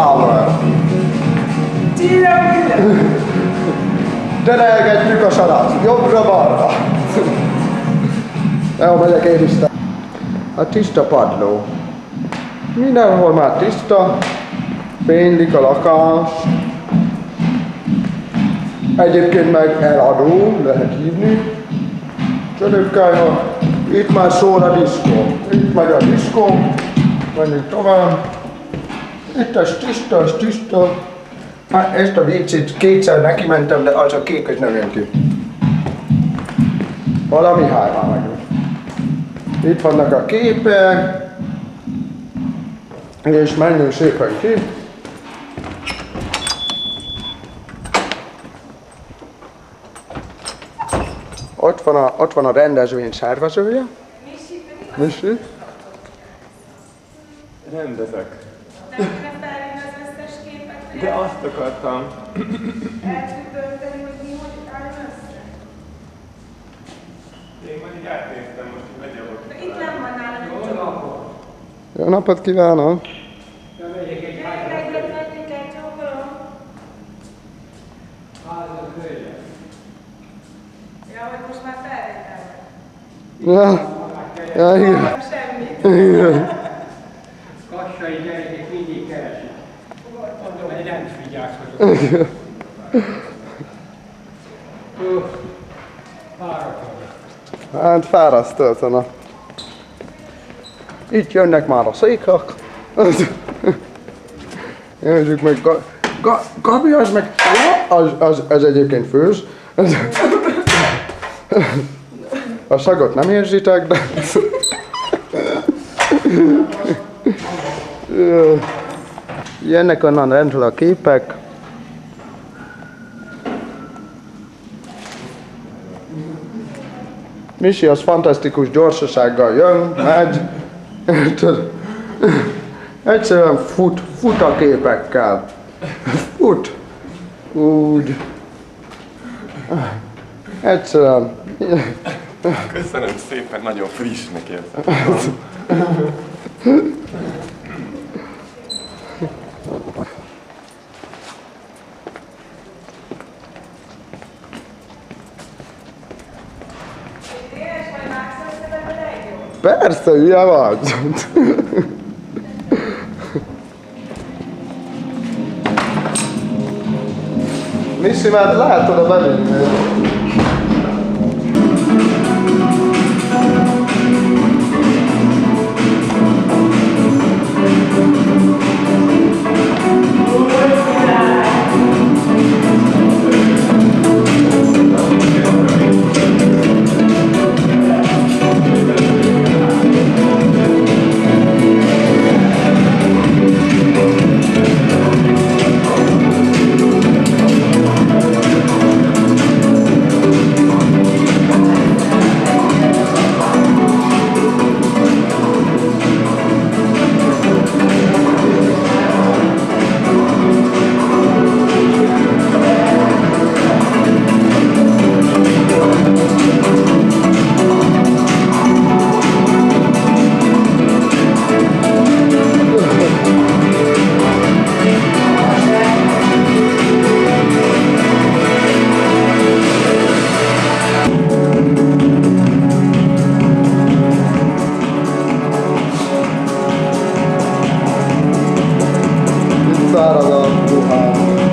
power. Terelgetjük a sarat, jobbra-balra. Jó, megyek én is. A tiszta padló. Mindenhol már tiszta, fénylik a lakás. Egyébként meg eladó, lehet hívni. Csönökkája, itt már szól a diszkó. Itt megy a diszkó, menjünk tovább. Itt ez tiszta. Hát ezt a WC-t kétszer neki mentem, de az a kék, hogy nem jön ki. Valami hányban vagyunk. Itt vannak a képek. És menjünk szépen ki. Ott van a rendezvény szervezője. Misi. Rendezek. Nem kéne felvenni az összes képet, De azt akartam. el tud dönteni, hogy mi hogy álljon össze. Én majd így átnéztem, most így megyek. De itt nem van nálam egy csomó. Jó napot kívánok! Gyerek, egyet venni kell, csókolom. Ja, hogy most már felvétel vagy. Ja, igen. Nem semmit. Igen. Kassai gyerekek mindig keresik. Mondom, hogy nem is vigyázkodok. Fáradt vagyok. Hát fárasztó a nap. Itt jönnek már a székek. Nézzük meg, Gabi az meg, az egyébként főz. A szagot nem érzitek, de... Jönnek onnan rendről a képek. Misi az fantasztikus gyorsasággal jön, megy. Egyszerűen fut a képekkel. Fut. Úgy. Egyszerűen. Köszönöm szépen, nagyon frissnek érzem. Édes vagy mákszor szeded a legjobb? Persze, hülye vagy. Misi, már látod a belülményt.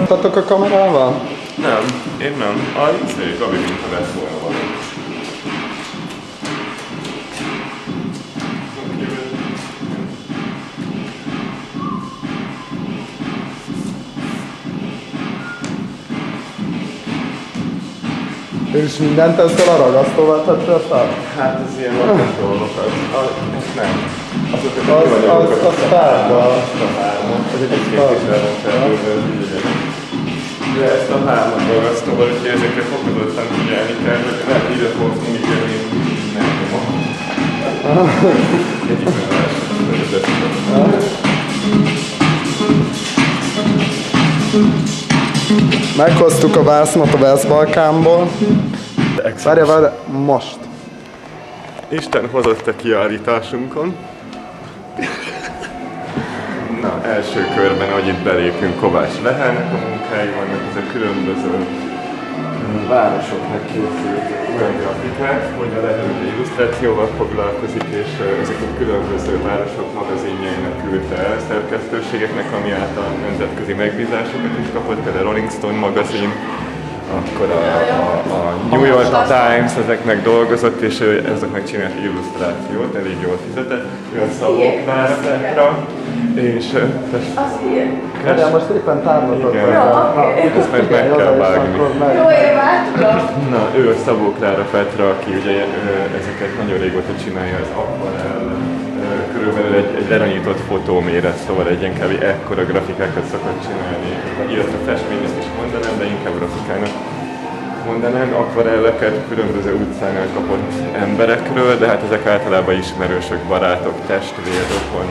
Tartok a kamerával? Nem, én nem. A izé, Gabi mintha lett volna valami. És mindent ezzel a ragasztóval tettél fel? Hát ez ilyen lapos dolgok, ez nem. Azokat Az fárda. Ezt a hármat, egyébként is el van felülve. De ezt a hármat ragasztom, úgyhogy ezekre fokozottan figyelni kell, hogy lehet ide fogsz mindig jönni, nem tudom. Egyikben lesz. Meghoztuk a vásznot a West-Balkánból. Várj, most. Isten hozott a kiállításunkon. Na, első körben, ahogy itt belépünk, Kovács Lehelnek a munkái vannak, ezek különböző városoknak készült olyan grafikák, hogy a Lehel illusztrációval foglalkozik, és ezeket különböző városok magazinjainak küldte el szerkesztőségeknek, ami által nemzetközi megbízásokat is kapott, például Rolling Stone magazin, akkor a New York Times ezeknek dolgozott, és ő ezeknek csinált illusztrációt, elég jól fizetett. Ő a Szabó Klára Petra, és... Az ilyen. De most éppen távlatot. Igen. Ezt meg kell vágni. Jó, én már tudom. Na, ő a Szabó Klára Petra, aki ugye ezeket nagyon régóta csinálja, az akvarell. Körülbelül egy leranyított fotóméret, szóval egy ilyen kb. Ekkora grafikákat szokott csinálni. Illetve festményezt is mondanám, de inkább grafikának mondanám. Akvarelleket különböző utcánál kapott emberekről, de hát ezek általában ismerősök, barátok, testvér, rokon,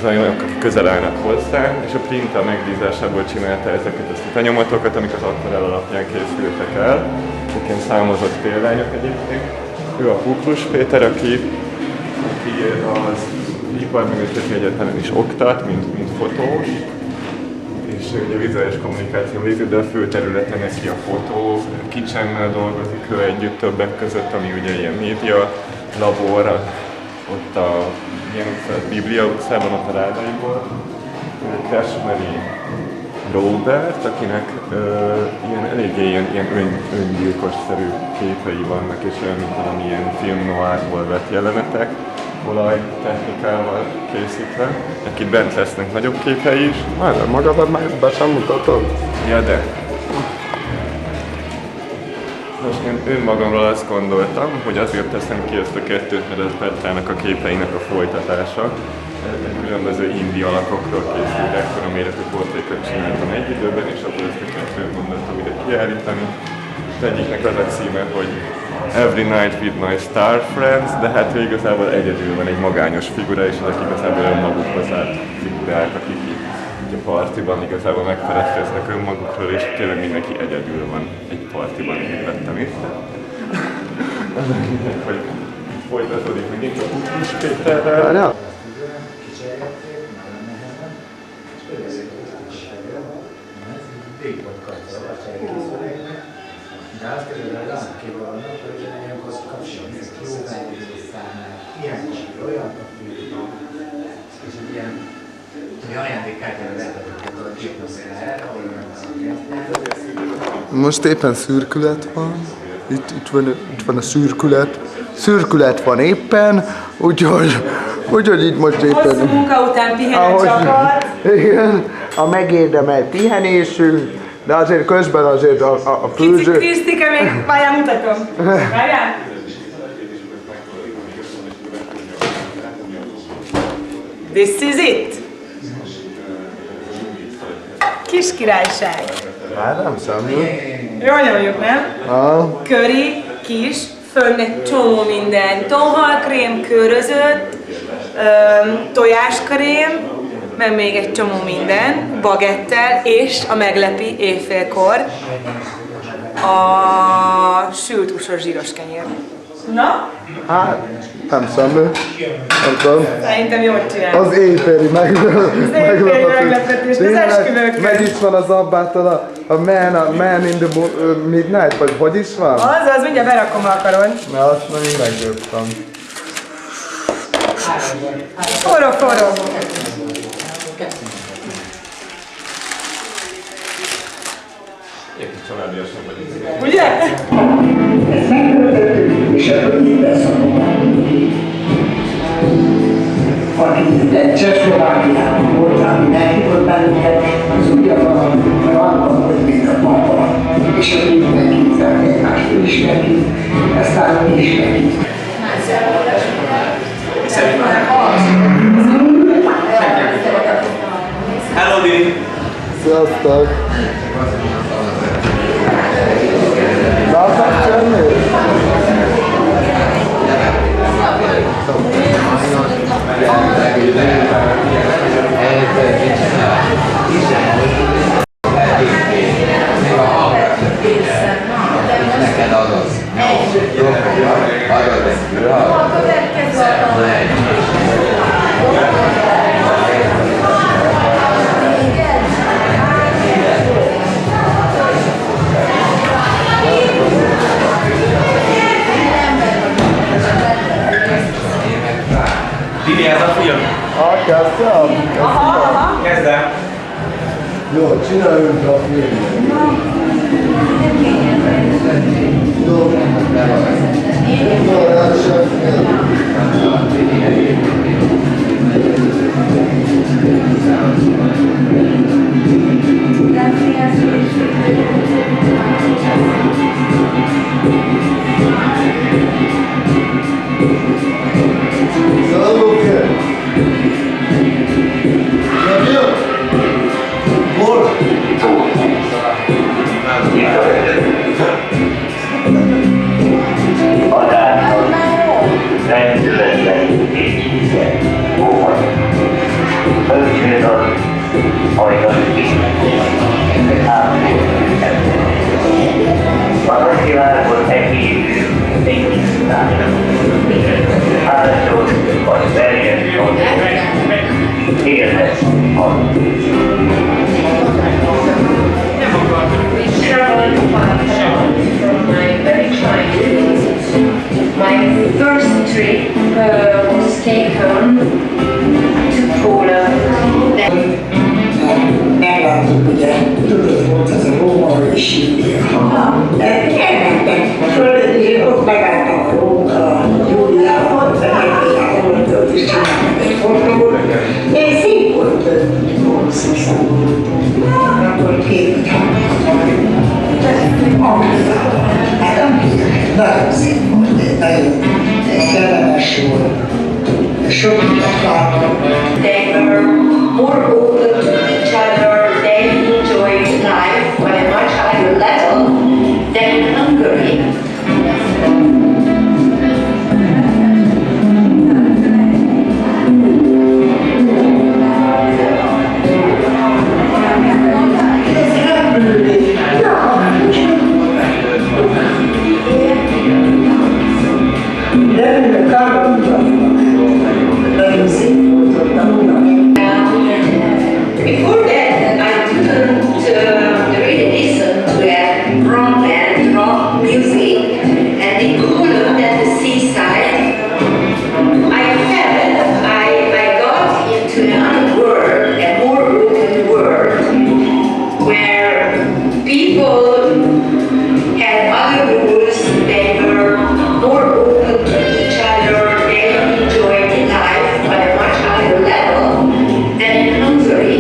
olyanok, akik közel állnak hozzá, és a Printa megbízásából csinálta ezeket a szitanyomatokat, amik az akvarell alapján készültek el. Ilyen számozott példányok egyébként. Ő a Kuklus Péter, aki az Iparművészeti Egyetemen is oktat, mint fotós, és ugye vizuális kommunikáció végző, de a fő területen neki a fotó, Kicsennel dolgozik ő együtt többek között, ami ugye ilyen média labor, ott a Biblia utcában, ott a Rádaiból. Kersmeri Robert, akinek eléggé ilyen öngyilkos-szerű képei vannak, és olyan, mint valami ilyen film noirból vett jelenetek, olajtechnikával készítve. Neki bent lesznek nagyobb képei is. Már magadat már be sem mutatod? Ja, de. Most én önmagamról azt gondoltam, hogy azért teszem ki ezt a kettőt, mert ez Petrának a képeinek a folytatása. Különböző indi alakokról készült, ekkora méretű portrékat csináltam egy időben, és akkor ezt a kettőt gondoltam ide kiállítani. Az egyiknek az a címe, hogy Every Night with My Star Friends, de hát ő igazából egyedül van egy magányos figura, és ezek igazából önmagukhoz állt figurák, akik így a partiban igazából megfeledkeznek önmagukról, és tényleg mindenki egyedül van egy partiban, így vettem itt. Az a lényeg, hogy folytatódik megint a Kuklus Péterrel. De azt közben az képben vannak, hogy ilyenkor kapcsolatban jó vendégszámát, ilyen kicsi, olyan papírban, és egy ilyen ajándékkártyára lehetett a képnapszélára, ahol Most éppen szürkület van. Itt van a szürkület. Szürkület van éppen, úgyhogy itt most éppen... Hosszú munka után pihenet akar. Igen, a megérdemelt pihenésünk, de azért közben azért a főző... Kicsi Krisztike, még várjál, mutatom. Várjál. This is it. Kis királyság. Hát nem számít. Jól nyomjuk, nem? Köri, kis, fönn egy csomó minden. Tonhalkrém, körözött, tojáskrém, meg még egy csomó minden, bagettel, és a meglepi éjfélkor a sült húsos zsíros kenyér. Na? Hát, nem szemlő. Szerintem jól csinál. Az éjféli meglepetés, az esküvőkön. Meg is van az abbától a man in the midnight, vagy hogy is van? Az, mindjárt berakom a karon. Na, azt már én megdőbtem. Forró. Ilyen kis családiasan vagyunk. Ugye? És ebből minden aki Csehszlovákiában volt, ami meghívott bennünket, az ugyanaz, mert annak volt, mint a papa, és a mindenkit, egymástól ismerjük, aztán mi ismerjük. Hello, Dini! Sziasztok! Látod semmi? Neked adod. Jó, adod egy. A következő. Jó, csináljunk a filmet. Jó. My first trip was taken to Poland. Meglátjuk, ugye, tudod, volt az a római Síria. Elmentek föl, ott megálltak a Júliában, Fenyefiában, ott is csináltak egy fotót. És szép volt, Oroszország volt. Akkor két hát nagyon szép volt, nagyon kellemes volt. Sok mindent láttam. They were more open to each other, they enjoyed life on a much higher level than in Hungary. Before that, I didn't really listen to that rock band, rock music, and in Poland at the seaside, I got into another world, a more open world, where people had other rules, they were more open to each other, they enjoyed life on a much higher level than in Hungary.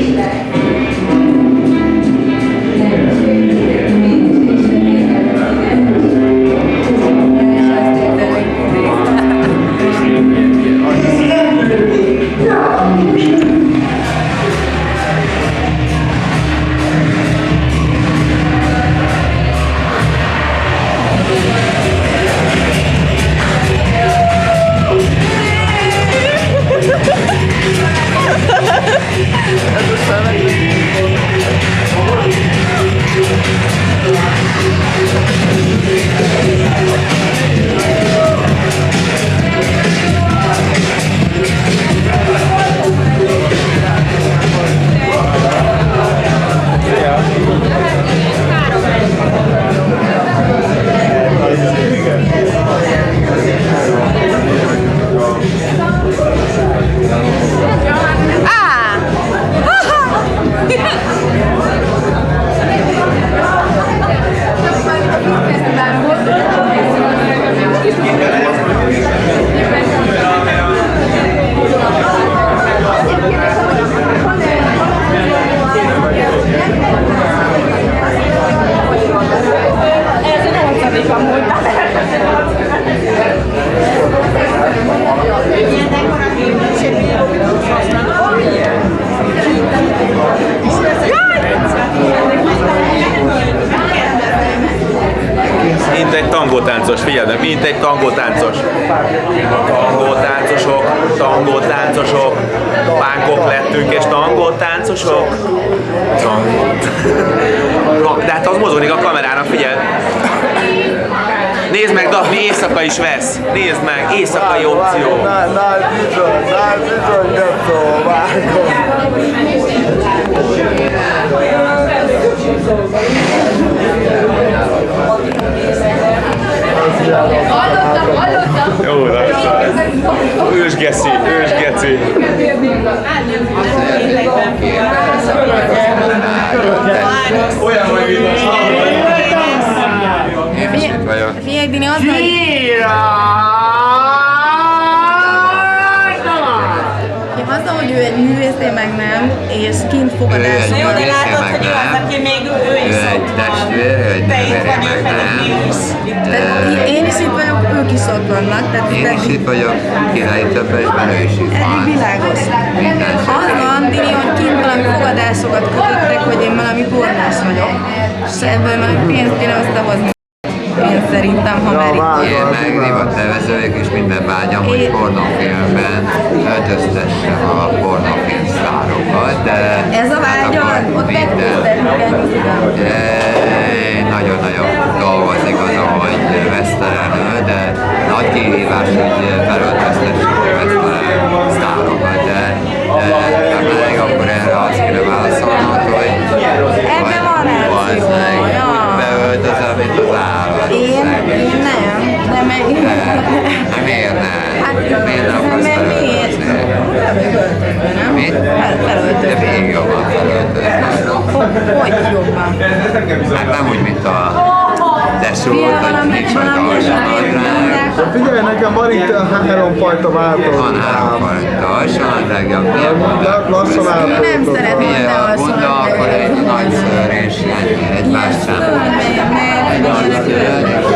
Mint egy tangótáncos, figyeld meg, mint egy tangótáncos. Tangótáncosok, pánkok lettünk és tangótáncosok. De hát az mozognik a kamerának, figyeld. Nézd meg, Daphne, éjszaka is vesz. Nézd meg, éjszakai opció. Jó, ősgeci, ősgeci. Figyelj, Dini, az vagy... Az, hogy ő egy művész, én meg nem, és kint fogadás. Na jó, de látod, hogy ő az, aki még ő is ott van. Te itt vagy, ő pedig mi is. Én is itt vagyok, ők is ott vannak. Én is itt vagyok, királyi többesben, ő is itt van. Eddig világos. Az van, Dini, hogy kint valami fogadásokat kötöttek, hogy én valami pornás vagyok. És ebből már pénzt kéne összehozni. Én szerintem, ha már itt. Én meg divatnevezők és minden vágyam, hogy pornófilmben öltöztessem a pornófilm sztárokat, de... Ez a vágyad? Ott megtudtad, nagyon-nagyon dolgozik azon, hogy vesztelenül, de nagy kihívás, hogy felöltöztessem a vesztelen sztárokat, de még akkor erre azt kéne válaszolnod, hogy ebben van ráció. beöltözöm, mint az állat. Én nem, de meg... Miért nem? Hát, miért nem akarsz felöltözni? Nem? Mit? Felöltözni. De még jobban felöltözni. Hogy jobban? Hát nem úgy, mint a tesót, hogy nincs rajta alsónadrág. Figyelj, nekem van itt 3 fajta változó. Van 3 fajta alsónadrágja, milyen bunda? Lassan változó. Nem szeretem Milyen te a bunda, akkor egy nagy szőr és egymás sem. Egy nagy szőr és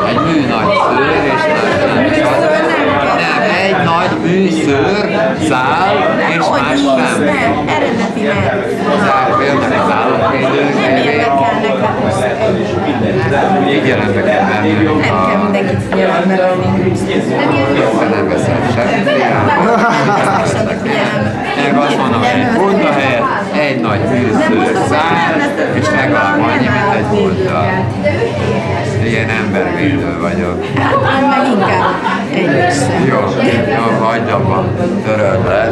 egy mű nagy szőr és nem, egy nagy műszőr, szál és más sem. Nem, eredeti nem. Például az állatvédők. Nem érdekelnek. Figyelembe kell venni. Nem kell mindenkit figyelembe venni. Nem veszem semmiféle. Meg azt mondom, hogy egy bunda helyett egy nagy műszőr szál, és legalább annyi, mint egy bunda. Ilyen embervédő vagyok. Én meg inkább egy sem. Jó, hagyd abba, töröld le.